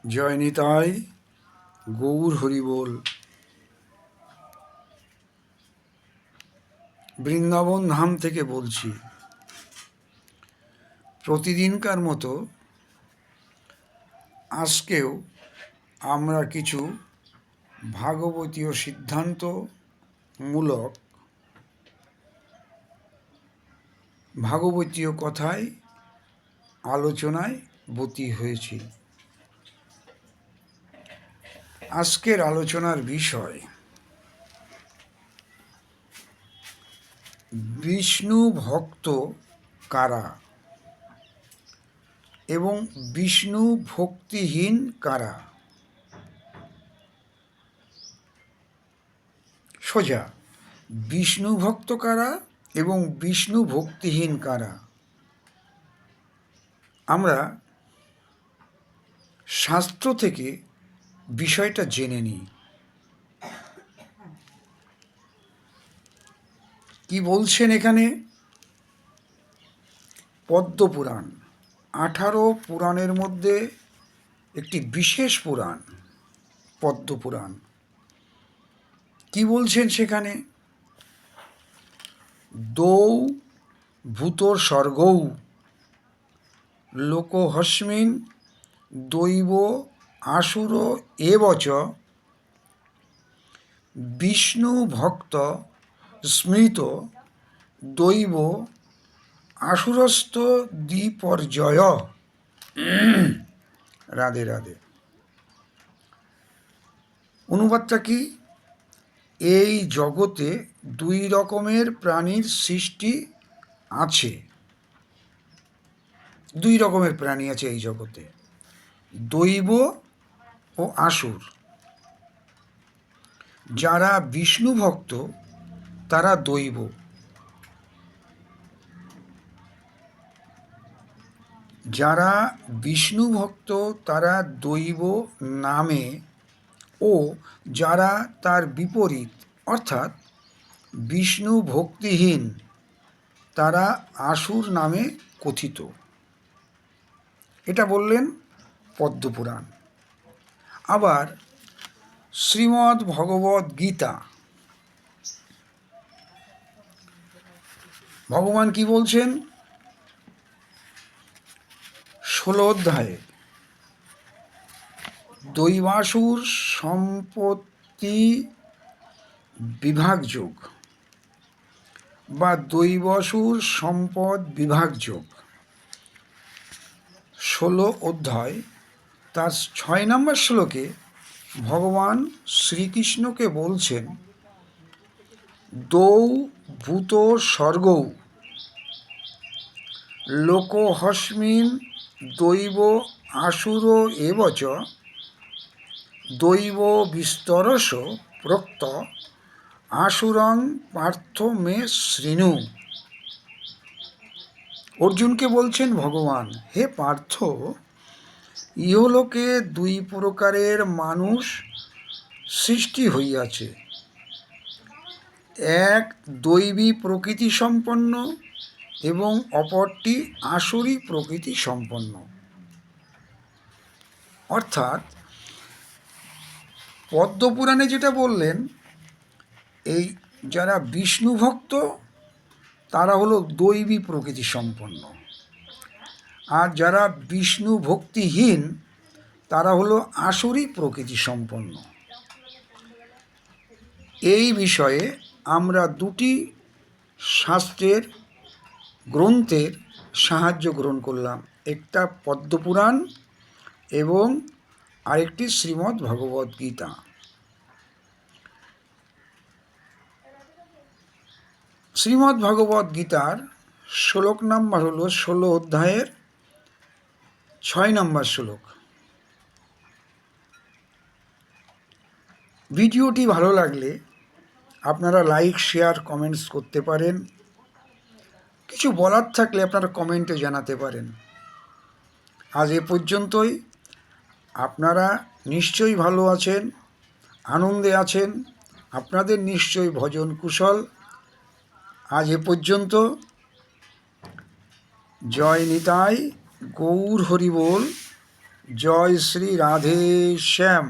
জয় নিতাই, গৌর হরিবোল। বৃন্দাবন ধাম থেকে বলছি। প্রতিদিনকার মতো আজকেও আমরা কিছু ভাগবতীয় সিদ্ধান্তমূলক ভাগবতীয় কথায় আলোচনায় ব্রতী হয়েছি। আজকের আলোচনার বিষয় বিষ্ণু ভক্ত কারা এবং বিষ্ণু ভক্তিহীন কারা। সোজা, বিষ্ণু ভক্ত কারা এবং বিষ্ণু ভক্তিহীন কারা। আমরা শাস্ত্র থেকে বিষয়টা জেনে নিই। কি বলছেন এখানে? পদ্মপুরাণ 18 পুরাণের মধ্যে একটি বিশেষ পুরাণ পদ্মপুরাণ। কি বলছেন সেখানে? দৌ ভূতর স্বর্গৌ লোকহস্মিন দৈব আসুর এবচ বিষ্ণু ভক্ত স্মৃত দৈব আসুরস্থ দ্বিপর্যয়। রাধে রাধে। অনুবাদটা কি? এই জগতে দুই রকমের প্রাণীর সৃষ্টি আছে। দুই রকমের প্রাণী আছে এই জগতে, দৈব ও আসুর। যারা বিষ্ণু ভক্ত তারা দৈব, যারা বিষ্ণু ভক্ত তারা দৈব নামে, ও যারা তার বিপরীত অর্থাৎ বিষ্ণু ভক্তিহীন তারা আসুর নামে কথিত। এটা বললেন পদ্মপুরাণ। আবার শ্রীমদ্ ভগবদ্ গীতা, ভগবান কি বলছেন? 16 অধ্যায়ে দৈবাসুর সম্পত্তি বিভাগ যোগ বা দৈবাসুর সম্পদ বিভাগ যোগ 16 অধ্যায় তার 6 নম্বর শ্লোকে ভগবান শ্রীকৃষ্ণকে বলছেন, দৌ ভূত স্বর্গৌ লোকহস্মিন দৈব আসুর এবচ দৈব বিস্তরস প্রক্ত আসুরং পার্থ মে শৃণু। অর্জুনকে বলছেন ভগবান, হে পার্থ, ইহলোকে দুই প্রকারের মানুষ সৃষ্টি হইয়াছে, এক দৈবী প্রকৃতি সম্পন্ন এবং অপরটি আসুরী প্রকৃতি সম্পন্ন। অর্থাৎ পদ্মপুরাণে যেটা বললেন, এই যারা বিষ্ণু ভক্ত তারা হলো দৈবী প্রকৃতি সম্পন্ন, আর যারা বিষ্ণু ভক্তিহীন তারা হলো আসুরী প্রকৃতি সম্পন্ন। এই বিষয়ে আমরা দুটি শাস্ত্রের গ্রন্থের সাহায্য গ্রহণ করলাম, একটা পদ্মপুরাণ এবং আরেকটি শ্রীমদ্ ভগবদ্ গীতা। শ্রীমদ্ ভগবদ্ গীতার শ্লোক নাম্বার হলো 16 অধ্যায়ের 6 নম্বর শ্লোক। ভিডিওটি ভালো লাগলে আপনারা লাইক, শেয়ার, কমেন্টস করতে পারেন। কিছু বলার থাকলে আপনারা কমেন্টে জানাতে পারেন। আজ এ পর্যন্তই। আপনারা নিশ্চয়ই ভালো আছেন, আনন্দে আছেন, আপনাদের নিশ্চয়ই ভজন কুশল। আজ এ পর্যন্ত। জয় নিতাই, গৌর হরিবোল। জয় শ্রী রাধে শ্যাম।